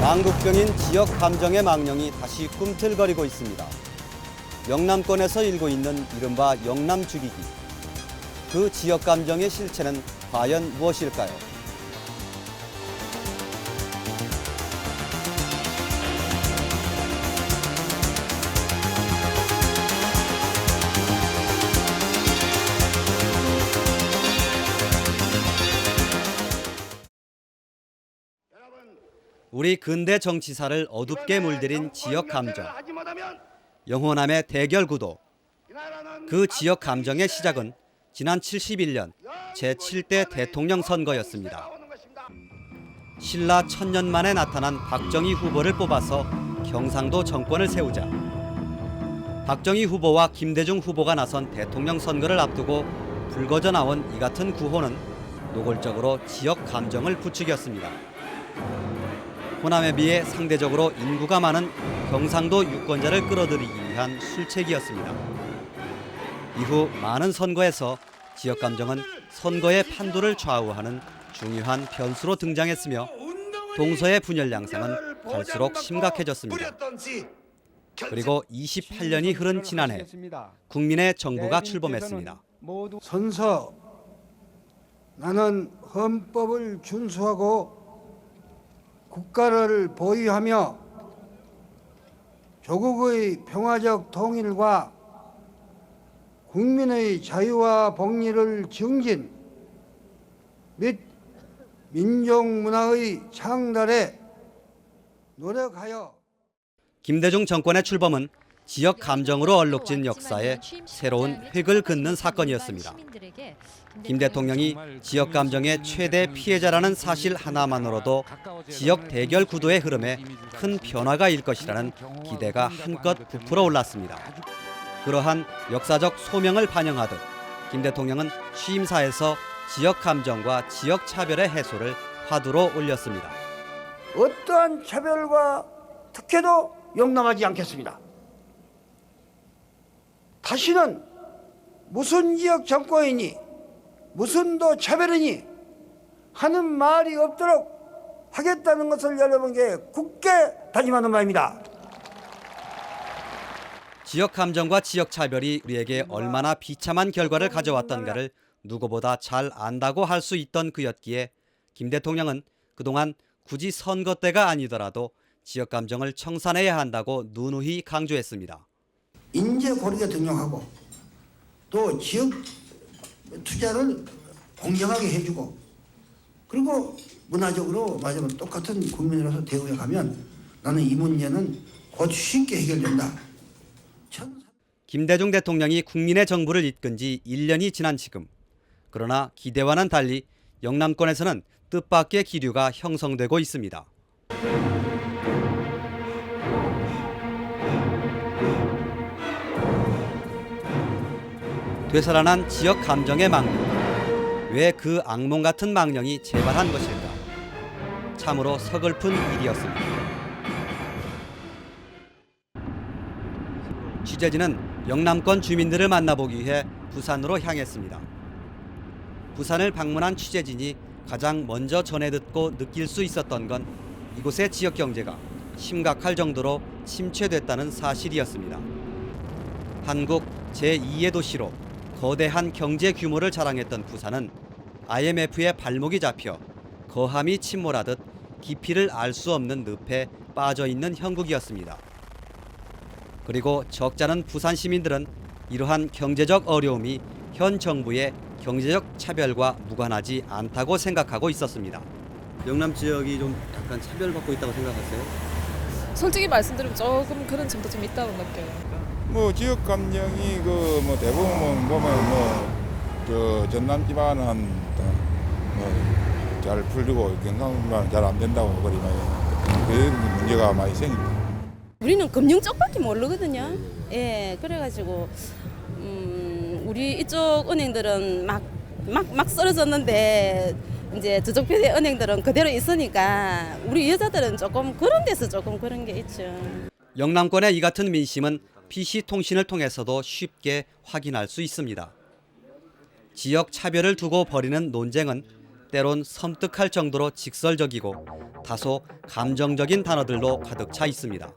망국병인 지역 감정의 망령이 다시 꿈틀거리고 있습니다. 영남권에서 일고 있는 이른바 영남 죽이기. 그 지역 감정의 실체는 과연 무엇일까요? 우리 근대 정치사를 어둡게 물들인 지역 감정. 영호남의 대결 구도. 그 지역 감정의 시작은 지난 71년 제7대 대통령 선거였습니다. 신라 천년 만에 나타난 박정희 후보를 뽑아서 경상도 정권을 세우자. 박정희 후보와 김대중 후보가 나선 대통령 선거를 앞두고 불거져 나온 이 같은 구호는 노골적으로 지역 감정을 부추겼습니다. 호남에 비해 상대적으로 인구가 많은 경상도 유권자를 끌어들이기 위한 술책이었습니다. 이후 많은 선거에서 지역 감정은 선거의 판도를 좌우하는 중요한 변수로 등장했으며 동서의 분열 양상은 갈수록 심각해졌습니다. 그리고 28년이 흐른 지난해 국민의 정부가 출범했습니다. 선서 나는 헌법을 준수하고 국가를 보유하며 조국의 평화적 통일과 국민의 자유와 복리를 증진 및 민족 문화의 창달에 노력하여. 김대중 정권의 출범은 지역 감정으로 얼룩진 역사에 새로운 획을 긋는 사건이었습니다. 김 대통령이 지역 감정의 최대 피해자라는 사실 하나만으로도 지역 대결 구도의 흐름에 큰 변화가 일 것이라는 기대가 한껏 부풀어 올랐습니다. 그러한 역사적 소명을 반영하듯 김 대통령은 취임사에서 지역 감정과 지역 차별의 해소를 화두로 올렸습니다. 어떠한 차별과 특혜도 용납하지 않겠습니다. 다시는 무슨 지역 정권이니 무슨 도 차별이니 하는 말이 없도록 하겠다는 것을 여러분께 굳게 다짐하는 바입니다. 지역 감정과 지역 차별이 우리에게 얼마나 비참한 결과를 가져왔던가를 누구보다 잘 안다고 할 수 있던 그였기에 김 대통령은 그동안 굳이 선거 때가 아니더라도 지역 감정을 청산해야 한다고 누누이 강조했습니다. 인재 고르게 등용하고 또 지역 투자를 공정하게 해주고 그리고 문화적으로 맞으면 똑같은 국민으로서 대우해 가면 나는 이 문제는 곧 쉽게 해결된다. 김대중 대통령이 국민의 정부를 이끈 지 1년이 지난 지금. 그러나 기대와는 달리 영남권에서는 뜻밖의 기류가 형성되고 있습니다. 되살아난 지역 감정의 망령. 왜 그 악몽 같은 망령이 재발한 것일까? 참으로 서글픈 일이었습니다. 취재진은 영남권 주민들을 만나보기 위해 부산으로 향했습니다. 부산을 방문한 취재진이 가장 먼저 전해 듣고 느낄 수 있었던 건 이곳의 지역 경제가 심각할 정도로 침체됐다는 사실이었습니다. 한국 제2의 도시로 거대한 경제 규모를 자랑했던 부산은 IMF의 발목이 잡혀 거함이 침몰하듯 깊이를 알 수 없는 늪에 빠져 있는 형국이었습니다. 그리고 적잖은 부산 시민들은 이러한 경제적 어려움이 현 정부의 경제적 차별과 무관하지 않다고 생각하고 있었습니다. 영남 지역이 좀 약간 차별받고 있다고 생각하세요? 솔직히 말씀드리면 조금 그런 점도 좀 있다고 느껴요. 뭐 지역 감정이 그 뭐 대부분 보면 뭐 전남 지방은 잘 풀리고 경상 지방은 잘 안 된다고 그러면 그 문제가 많이 생깁니다. 우리는 금융 쪽밖에 모르거든요. 예, 그래가지고 우리 이쪽 은행들은 막 쓰러졌는데 이제 저쪽 편의 은행들은 그대로 있으니까 우리 여자들은 조금 그런 데서 조금 그런 게 있죠. 영남권의 이 같은 민심은 PC통신을 통해서도 쉽게 확인할 수 있습니다. 지역 차별을 두고 벌이는 논쟁은 때론 섬뜩할 정도로 직설적이고 다소 감정적인 단어들로 가득 차 있습니다.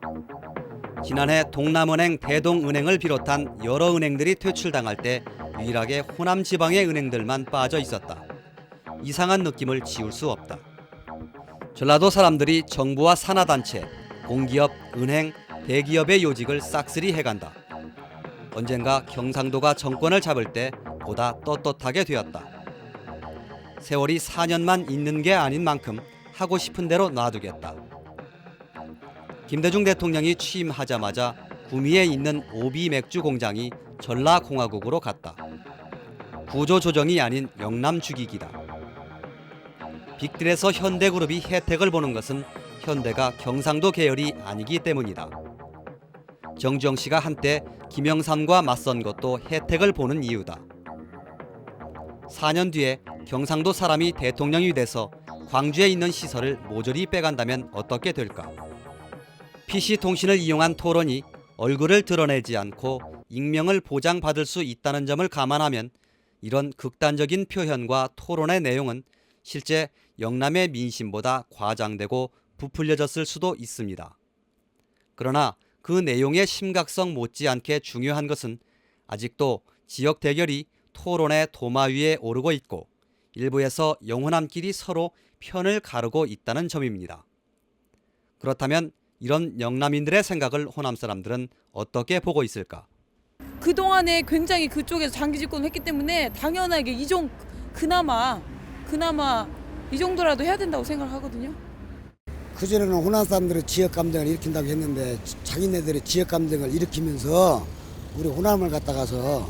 지난해 동남은행, 대동은행을 비롯한 여러 은행들이 퇴출당할 때 유일하게 호남 지방의 은행들만 빠져 있었다. 이상한 느낌을 지울 수 없다. 전라도 사람들이 정부와 산하단체, 공기업, 은행, 대기업의 요직을 싹쓸이 해간다. 언젠가 경상도가 정권을 잡을 때 보다 떳떳하게 되었다. 세월이 4년만 있는 게 아닌 만큼 하고 싶은 대로 놔두겠다. 김대중 대통령이 취임하자마자 구미에 있는 오비 맥주 공장이 전라공화국으로 갔다. 구조조정이 아닌 영남 죽이기다. 빅딜에서 현대그룹이 혜택을 보는 것은 현대가 경상도 계열이 아니기 때문이다. 정주영 씨가 한때 김영삼과 맞선 것도 혜택을 보는 이유다. 4년 뒤에 경상도 사람이 대통령이 돼서 광주에 있는 시설을 모조리 빼간다면 어떻게 될까? PC통신을 이용한 토론이 얼굴을 드러내지 않고 익명을 보장받을 수 있다는 점을 감안하면 이런 극단적인 표현과 토론의 내용은 실제 영남의 민심보다 과장되고 부풀려졌을 수도 있습니다. 그러나 그 내용의 심각성 못지않게 중요한 것은 아직도 지역 대결이 토론의 도마 위에 오르고 있고 일부에서 영호남끼리 서로 편을 가르고 있다는 점입니다. 그렇다면 이런 영남인들의 생각을 호남 사람들은 어떻게 보고 있을까? 그동안에 굉장히 그쪽에서 장기 집권을 했기 때문에 당연하게 그나마 이 정도라도 해야 된다고 생각하거든요. 그전에는 호남 사람들의 지역 감정을 일으킨다고 했는데 자기네들의 지역 감정을 일으키면서 우리 호남을 갖다가서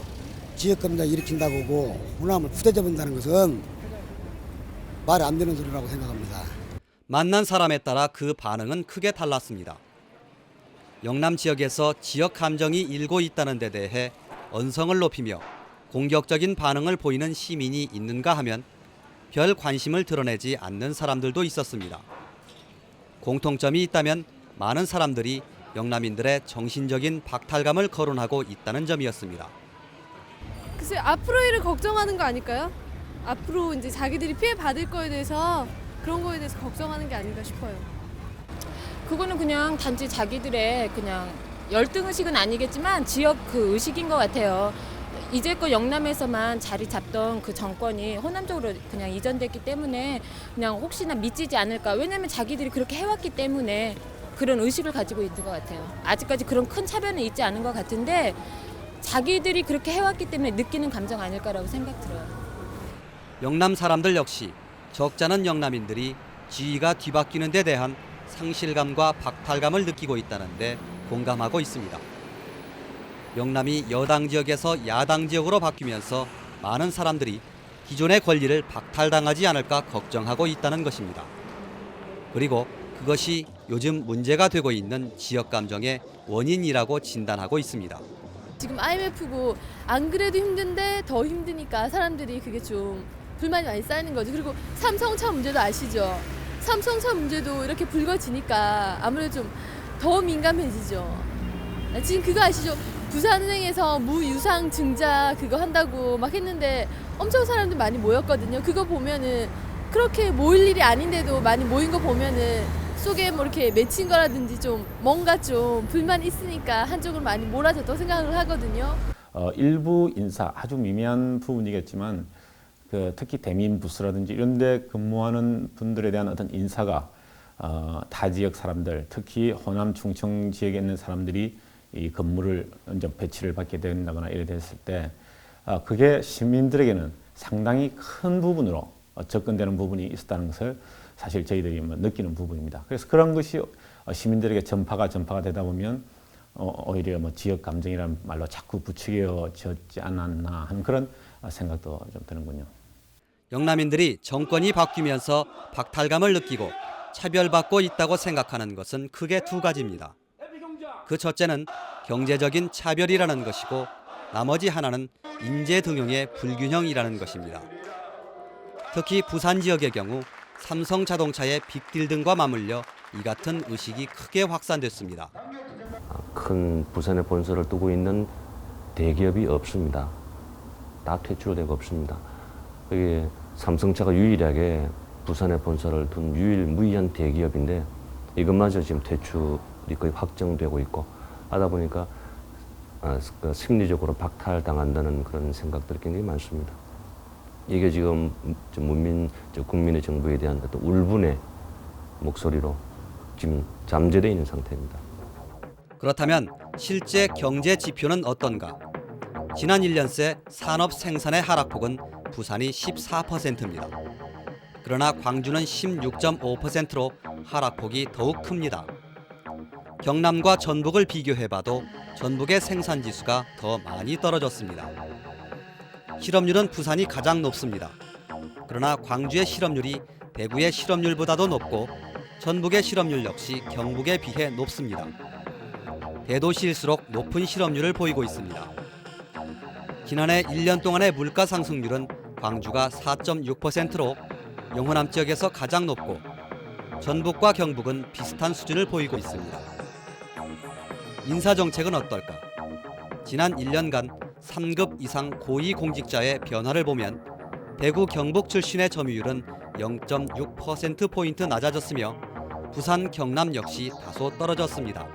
지역 감정을 일으킨다고 하고 호남을 후대져 본다는 것은 말이 안 되는 소리라고 생각합니다. 만난 사람에 따라 그 반응은 크게 달랐습니다. 영남 지역에서 지역 감정이 일고 있다는 데 대해 언성을 높이며 공격적인 반응을 보이는 시민이 있는가 하면 별 관심을 드러내지 않는 사람들도 있었습니다. 공통점이 있다면 많은 사람들이 영남인들의 정신적인 박탈감을 거론하고 있다는 점이었습니다. 글쎄 앞으로 일을 걱정하는 거 아닐까요? 앞으로 이제 자기들이 피해 받을 거에 대해서 그런 거에 대해서 걱정하는 게 아닌가 싶어요. 그거는 그냥 단지 자기들의 그냥 열등의식은 아니겠지만 지역 그 의식인 것 같아요. 이제껏 영남에서만 자리 잡던 그 정권이 호남 쪽으로 그냥 이전됐기 때문에 그냥 혹시나 미치지 않을까. 왜냐면 자기들이 그렇게 해왔기 때문에 그런 의식을 가지고 있는 것 같아요. 아직까지 그런 큰 차별은 있지 않은 것 같은데 자기들이 그렇게 해왔기 때문에 느끼는 감정 아닐까라고 생각 들어요. 영남 사람들 역시 적잖은 영남인들이 지위가 뒤바뀌는 데 대한 상실감과 박탈감을 느끼고 있다는데 공감하고 있습니다. 영남이 여당 지역에서 야당 지역으로 바뀌면서 많은 사람들이 기존의 권리를 박탈당하지 않을까 걱정하고 있다는 것입니다. 그리고 그것이 요즘 문제가 되고 있는 지역 감정의 원인이라고 진단하고 있습니다. 지금 IMF고 안 그래도 힘든데 더 힘드니까 사람들이 그게 좀 불만이 많이 쌓이는 거죠. 그리고 삼성차 문제도 아시죠? 삼성차 문제도 이렇게 불거지니까 아무래도 좀 더 민감해지죠. 지금 그거 아시죠? 부산은행에서 무유상 증자 그거 한다고 막 했는데 엄청 사람들 많이 모였거든요. 그거 보면은 그렇게 모일 일이 아닌데도 많이 모인 거 보면은 속에 뭐 이렇게 맺힌 거라든지 좀 뭔가 좀 불만이 있으니까 한쪽으로 많이 몰아졌다고 생각을 하거든요. 일부 인사 아주 미미한 부분이겠지만 특히 대민 부스라든지 이런 데 근무하는 분들에 대한 어떤 인사가 타 지역 사람들, 특히 호남 충청 지역에 있는 사람들이 이 근무를 배치를 받게 된다거나 이래 됐을 때 그게 시민들에게는 상당히 큰 부분으로 접근되는 부분이 있었다는 것을 사실 저희들이 느끼는 부분입니다. 그래서 그런 것이 시민들에게 전파가 되다 보면 오히려 지역 감정이라는 말로 자꾸 부추겨졌지 않았나 하는 그런 생각도 좀 드는군요. 영남인들이 정권이 바뀌면서 박탈감을 느끼고 차별받고 있다고 생각하는 것은 크게 두 가지입니다. 그 첫째는 경제적인 차별이라는 것이고 나머지 하나는 인재 등용의 불균형이라는 것입니다. 특히 부산 지역의 경우 삼성자동차의 빅딜 등과 맞물려 이 같은 의식이 크게 확산됐습니다. 큰 부산에 본사를 두고 있는 대기업이 없습니다. 다 퇴출되고 없습니다. 그게 삼성차가 유일하게 부산에 본사를 둔 유일 무의한 대기업인데 이것마저 지금 퇴출이 거의 확정되고 있고 하다 보니까 그 심리적으로 박탈당한다는 그런 생각들이 굉장히 많습니다. 이게 지금 국민의 정부에 대한 어떤 울분의 목소리로 지금 잠재되어 있는 상태입니다. 그렇다면 실제 경제 지표는 어떤가? 지난 1년 새 산업 생산의 하락폭은 부산이 14%입니다. 그러나 광주는 16.5%로 하락폭이 더욱 큽니다. 경남과 전북을 비교해봐도 전북의 생산지수가 더 많이 떨어졌습니다. 실업률은 부산이 가장 높습니다. 그러나 광주의 실업률이 대구의 실업률보다도 높고 전북의 실업률 역시 경북에 비해 높습니다. 대도시일수록 높은 실업률을 보이고 있습니다. 지난해 1년 동안의 물가 상승률은 광주가 4.6%로 영호남 지역에서 가장 높고 전북과 경북은 비슷한 수준을 보이고 있습니다. 인사정책은 어떨까? 지난 1년간 3급 이상 고위공직자의 변화를 보면 대구 경북 출신의 점유율은 0.6%포인트 낮아졌으며 부산 경남 역시 다소 떨어졌습니다.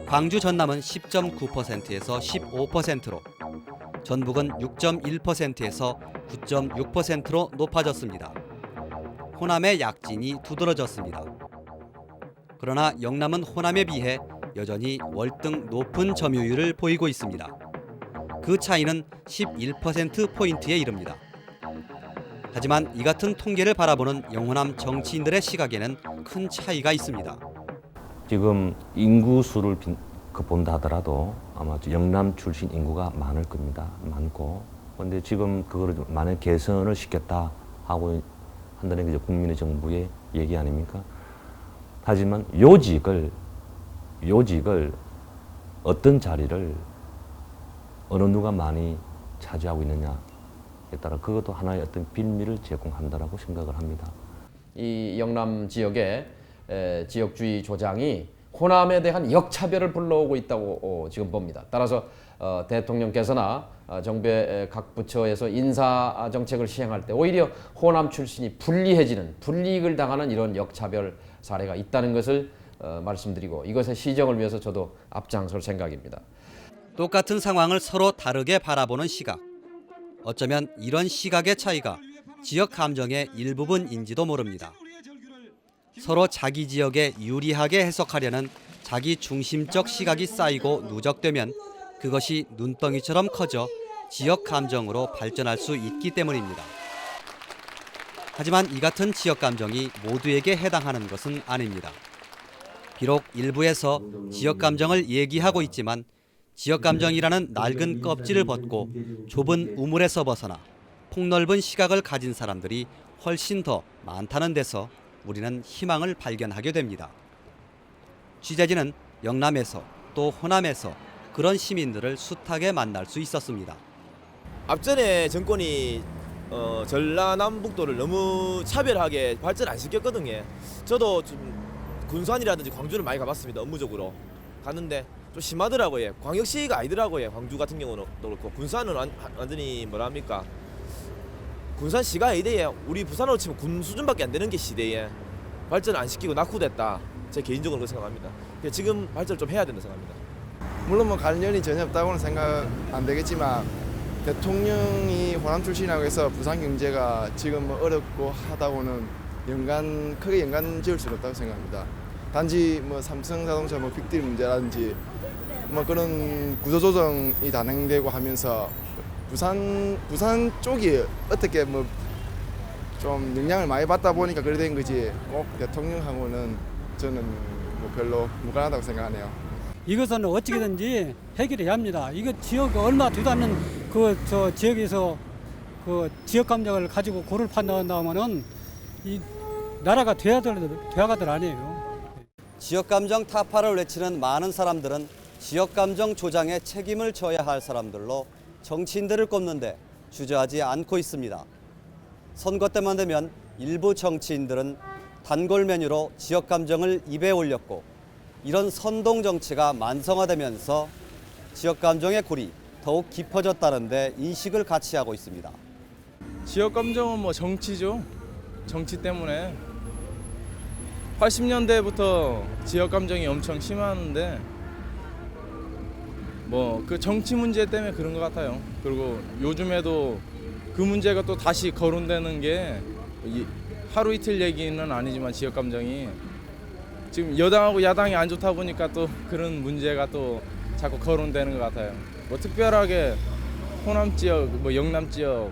광주 전남은 10.9%에서 15%로 전북은 6.1%에서 9.6%로 높아졌습니다. 호남의 약진이 두드러졌습니다. 그러나 영남은 호남에 비해 여전히 월등 높은 점유율을 보이고 있습니다. 그 차이는 11%포인트에 이릅니다. 하지만 이 같은 통계를 바라보는 영호남 정치인들의 시각에는 큰 차이가 있습니다. 지금 인구수를 본다 하더라도 아마 영남 출신 인구가 많을 겁니다. 많고. 그런데 지금 그거를 만약 개선을 시켰다 하고 한다는 게 국민의 정부의 얘기 아닙니까? 하지만 요직을 어떤 자리를 어느 누가 많이 차지하고 있느냐에 따라 그것도 하나의 어떤 빌미를 제공한다라고 생각을 합니다. 이 영남 지역의 지역주의 조장이 호남에 대한 역차별을 불러오고 있다고 지금 봅니다. 따라서 대통령께서나 정부의 각 부처에서 인사 정책을 시행할 때 오히려 호남 출신이 불리해지는, 불이익을 당하는 이런 역차별 사례가 있다는 것을 말씀드리고 이것의 시정을 위해서 저도 앞장설 생각입니다. 똑같은 상황을 서로 다르게 바라보는 시각. 어쩌면 이런 시각의 차이가 지역 감정의 일부분인지도 모릅니다. 서로 자기 지역에 유리하게 해석하려는 자기 중심적 시각이 쌓이고 누적되면 그것이 눈덩이처럼 커져 지역 감정으로 발전할 수 있기 때문입니다. 하지만 이 같은 지역 감정이 모두에게 해당하는 것은 아닙니다. 비록 일부에서 지역 감정을 얘기하고 있지만 지역 감정이라는 낡은 껍질을 벗고 좁은 우물에서 벗어나 폭넓은 시각을 가진 사람들이 훨씬 더 많다는 데서 우리는 희망을 발견하게 됩니다. 취재진은 영남에서 또 호남에서 그런 시민들을 숱하게 만날 수 있었습니다. 앞전에 정권이 전라남북도를 너무 차별하게 발전 안 시켰거든요. 저도 좀 군산이라든지 광주를 많이 가봤습니다. 업무적으로 갔는데 좀 심하더라고요. 광역시가 아니더라고요. 광주 같은 경우는 또 그렇고 군산은 완전히 뭐랍니까? 군산시가 이대에 우리 부산으로 치면 군 수준밖에 안 되는 게 시대에 발전 안 시키고 낙후됐다. 제 개인적으로 그렇게 생각합니다. 지금 발전을 좀 해야 된다고 생각합니다. 물론 뭐 관련이 전혀 없다고는 생각 안 되겠지만 대통령이 호남 출신이라고 해서 부산 경제가 지금 뭐 어렵고 하다고는 크게 연관 지을 수는 없다고 생각합니다. 단지 뭐 삼성자동차 뭐 빅딜 문제라든지 뭐 그런 구조조정이 단행되고 하면서 부산 쪽이 어떻게 뭐 좀 영향을 많이 받다 보니까 그래 된 거지 꼭 대통령하고는 저는 뭐 별로 무관하다고 생각하네요. 이것은 어떻게든지 해결해야 합니다. 이거 지역 얼마 되도 않는 저 지역에서 그 지역 감정을 가지고 고를 판단한다면은 이 나라가 돼야가들 아니에요. 지역 감정 타파를 외치는 많은 사람들은 지역 감정 조장에 책임을 져야 할 사람들로 정치인들을 꼽는데 주저하지 않고 있습니다. 선거 때만 되면 일부 정치인들은 단골 메뉴로 지역 감정을 입에 올렸고 이런 선동 정치가 만성화되면서 지역 감정의 골이 더욱 깊어졌다는 데 인식을 같이 하고 있습니다. 지역 감정은 뭐 정치죠. 정치 때문에 80년대부터 지역 감정이 엄청 심하는데 뭐 그 정치 문제 때문에 그런 것 같아요. 그리고 요즘에도 그 문제가 또 다시 거론되는 게 하루 이틀 얘기는 아니지만 지역 감정이 지금 여당하고 야당이 안 좋다 보니까 또 그런 문제가 또 자꾸 거론되는 것 같아요. 뭐 특별하게 호남 지역, 뭐 영남 지역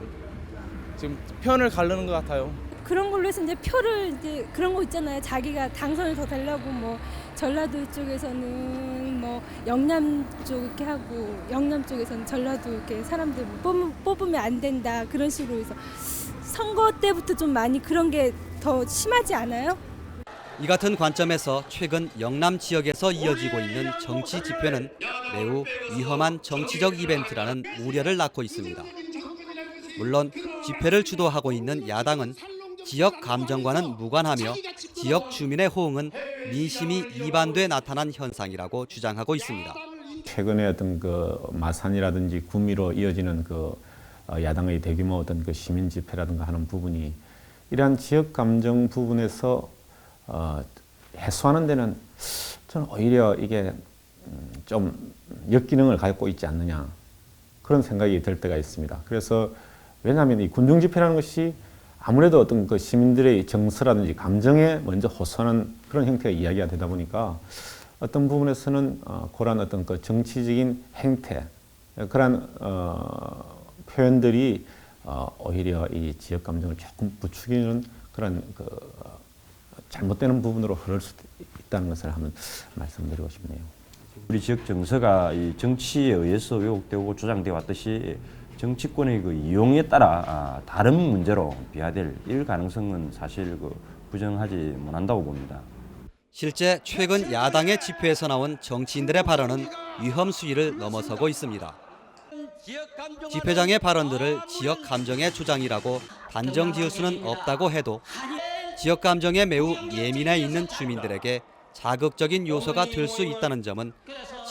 지금 편을 가르는 것 같아요. 그런 걸로 해서 이제 표를 이제 그런 거 있잖아요. 자기가 당선을 더 되려고 뭐 전라도 쪽에서는 뭐 영남 쪽 이렇게 하고 영남 쪽에서는 전라도 이렇게 사람들 뽑으면 안 된다 그런 식으로 해서 선거 때부터 좀 많이 그런 게 더 심하지 않아요? 이 같은 관점에서 최근 영남 지역에서 이어지고 있는 정치 집회는 매우 위험한 정치적 이벤트라는 우려를 낳고 있습니다. 물론 집회를 주도하고 있는 야당은 지역 감정과는 무관하며 지역 주민의 호응은 민심이 이반돼 나타난 현상이라고 주장하고 있습니다. 최근에 어떤 그 마산이라든지 구미로 이어지는 그 야당의 대규모 어떤 그 시민 집회라든가 하는 부분이 이러한 지역 감정 부분에서 해소하는 데는 저는 오히려 이게 좀 역기능을 갖고 있지 않느냐 그런 생각이 들 때가 있습니다. 그래서 왜냐하면 이 군중 집회라는 것이 아무래도 어떤 그 시민들의 정서라든지 감정에 먼저 호소하는 그런 형태가 이야기가 되다 보니까 어떤 부분에서는 그런 어떤 그 정치적인 행태 그런 표현들이 오히려 이 지역 감정을 조금 부추기는 그런 그 잘못되는 부분으로 흐를 수 있다는 것을 한번 말씀드리고 싶네요. 우리 지역 정서가 이 정치에 의해서 왜곡되고 조장되어 왔듯이 정치권의 그 이용에 따라 다른 문제로 비화될 일 가능성은 사실 그 부정하지 못한다고 봅니다. 실제 최근 야당의 집회에서 나온 정치인들의 발언은 위험 수위를 넘어서고 있습니다. 집회장의 발언들을 지역 감정의 조장이라고 단정 지을 수는 없다고 해도 지역 감정에 매우 예민해 있는 주민들에게 자극적인 요소가 될 수 있다는 점은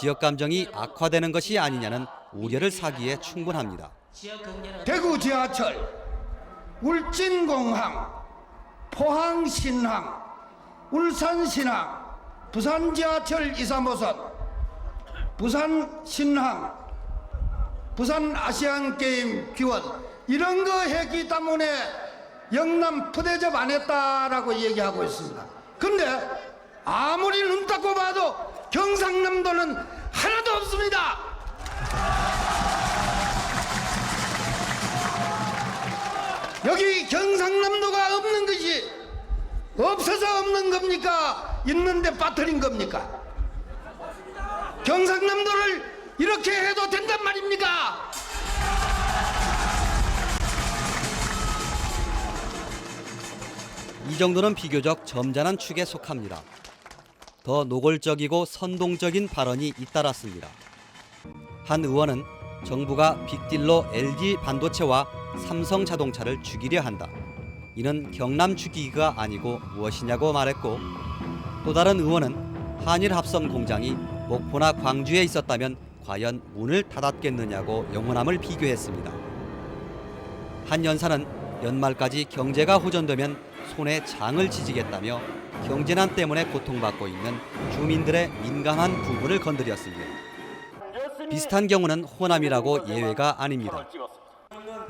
지역 감정이 악화되는 것이 아니냐는 우려를 사기에 충분합니다. 대구 지하철, 울진공항, 포항 신항, 울산 신항, 부산 지하철 2, 3호선, 부산 신항, 부산 아시안 게임 기원 이런 거 했기 때문에 영남 푸대접 안 했다라고 얘기하고 있습니다. 근데 아무리 눈 닦고 봐도 경상남도는 하나도 없습니다. 여기 경상남도가 없는 것이 없어서 없는 겁니까? 있는데 빠뜨린 겁니까? 경상남도를 이렇게 해도 된단 말입니까? 이 정도는 비교적 점잖은 축에 속합니다. 더 노골적이고 선동적인 발언이 잇따랐습니다. 한 의원은 정부가 빅딜로 LG 반도체와 삼성 자동차를 죽이려 한다. 이는 경남 죽이기가 아니고 무엇이냐고 말했고, 또 다른 의원은 한일 합성 공장이 목포나 광주에 있었다면 과연 문을 닫았겠느냐고 영호남을 비교했습니다. 한 연사는 연말까지 경제가 호전되면 손에 장을 지지겠다며 경제난 때문에 고통받고 있는 주민들의 민감한 부분을 건드렸습니다. 비슷한 경우는 호남이라고 예외가 아닙니다.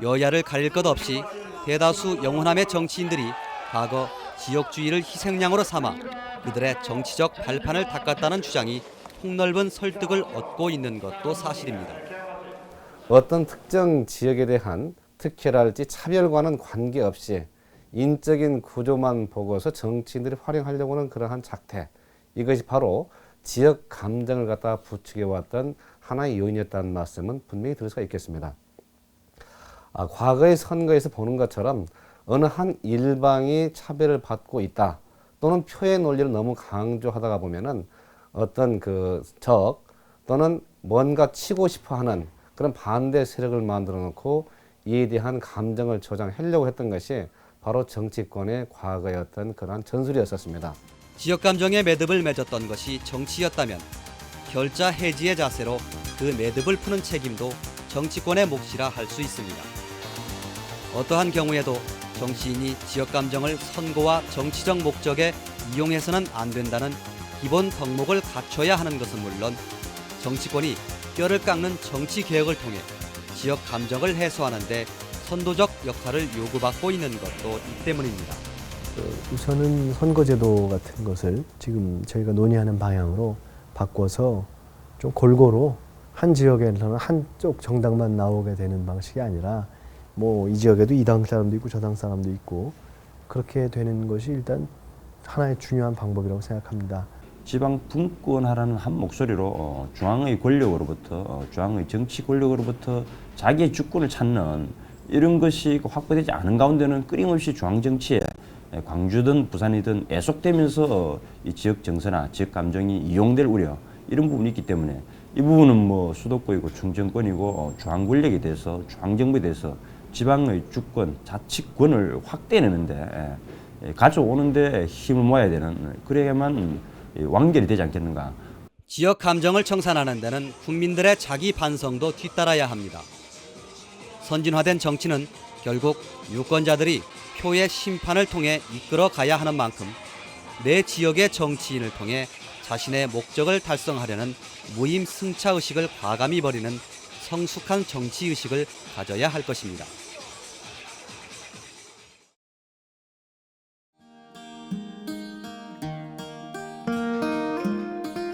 여야를 가릴 것 없이 대다수 영호남의 정치인들이 과거 지역주의를 희생양으로 삼아 그들의 정치적 발판을 닦았다는 주장이 폭넓은 설득을 얻고 있는 것도 사실입니다. 어떤 특정 지역에 대한 특혜랄지 차별과는 관계없이 인적인 구조만 보고서 정치인들이 활용하려고 하는 그러한 작태, 이것이 바로 지역 감정을 갖다 부추겨왔던 하나의 요인이었다는 말씀은 분명히 드릴 수가 있겠습니다. 과거의 선거에서 보는 것처럼 어느 한 일방이 차별을 받고 있다 또는 표의 논리를 너무 강조하다가 보면은 어떤 그 적 또는 뭔가 치고 싶어 하는 그런 반대 세력을 만들어 놓고 이에 대한 감정을 조장하려고 했던 것이 바로 정치권의 과거의 어떤 그러한 전술이었었습니다. 지역 감정의 매듭을 맺었던 것이 정치였다면 결자 해지의 자세로 그 매듭을 푸는 책임도 정치권의 몫이라 할 수 있습니다. 어떠한 경우에도 정치인이 지역 감정을 선거와 정치적 목적에 이용해서는 안 된다는 기본 덕목을 갖춰야 하는 것은 물론 정치권이 뼈를 깎는 정치 개혁을 통해 지역 감정을 해소하는 데 선도적 역할을 요구받고 있는 것도 이 때문입니다. 우선은 선거제도 같은 것을 지금 저희가 논의하는 방향으로 바꿔서 좀 골고루 한 지역에서는 한쪽 정당만 나오게 되는 방식이 아니라 뭐 이 지역에도 이 당 사람도 있고 저 당 사람도 있고 그렇게 되는 것이 일단 하나의 중요한 방법이라고 생각합니다. 지방 분권하라는 한 목소리로 중앙의 권력으로부터 중앙의 정치 권력으로부터 자기의 주권을 찾는 이런 것이 확보되지 않은 가운데는 끊임없이 중앙 정치에 광주든 부산이든 애속되면서 이 지역 정서나 지역 감정이 이용될 우려 이런 부분이 있기 때문에 이 부분은 뭐 수도권이고 중정권이고 중앙 권력에 대해서 중앙 정부에 대해서 지방의 주권, 자치권을 확대해내는데 가져오는데 힘을 모아야 되는 그래야만 완결이 되지 않겠는가. 지역 감정을 청산하는 데는 국민들의 자기 반성도 뒤따라야 합니다. 선진화된 정치는 결국 유권자들이 표의 심판을 통해 이끌어 가야 하는 만큼 내 지역의 정치인을 통해 자신의 목적을 달성하려는 무임승차의식을 과감히 버리는 성숙한 정치의식을 가져야 할 것입니다.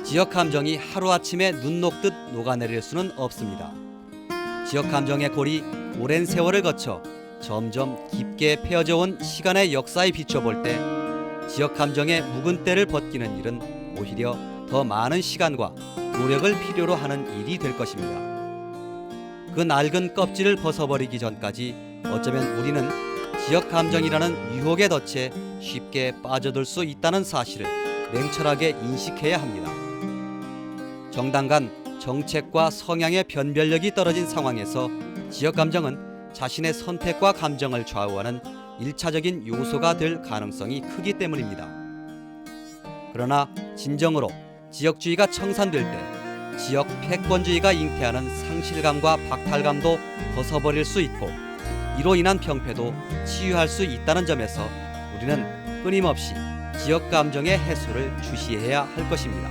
지역 감정이 하루아침에 눈 녹듯 녹아내릴 수는 없습니다. 지역 감정의 골이 오랜 세월을 거쳐 점점 깊게 패어져 온 시간의 역사에 비춰볼 때 지역 감정의 묵은 때를 벗기는 일은 오히려 더 많은 시간과 노력을 필요로 하는 일이 될 것입니다. 그 낡은 껍질을 벗어버리기 전까지 어쩌면 우리는 지역 감정이라는 유혹의 덫에 쉽게 빠져들 수 있다는 사실을 냉철하게 인식해야 합니다. 정당 간 정책과 성향의 변별력이 떨어진 상황에서 지역 감정은 자신의 선택과 감정을 좌우하는 1차적인 요소가 될 가능성이 크기 때문입니다. 그러나 진정으로 지역주의가 청산될 때 지역 패권주의가 잉태하는 상실감과 박탈감도 벗어버릴 수 있고 이로 인한 병폐도 치유할 수 있다는 점에서 우리는 끊임없이 지역 감정의 해소를 주시해야 할 것입니다.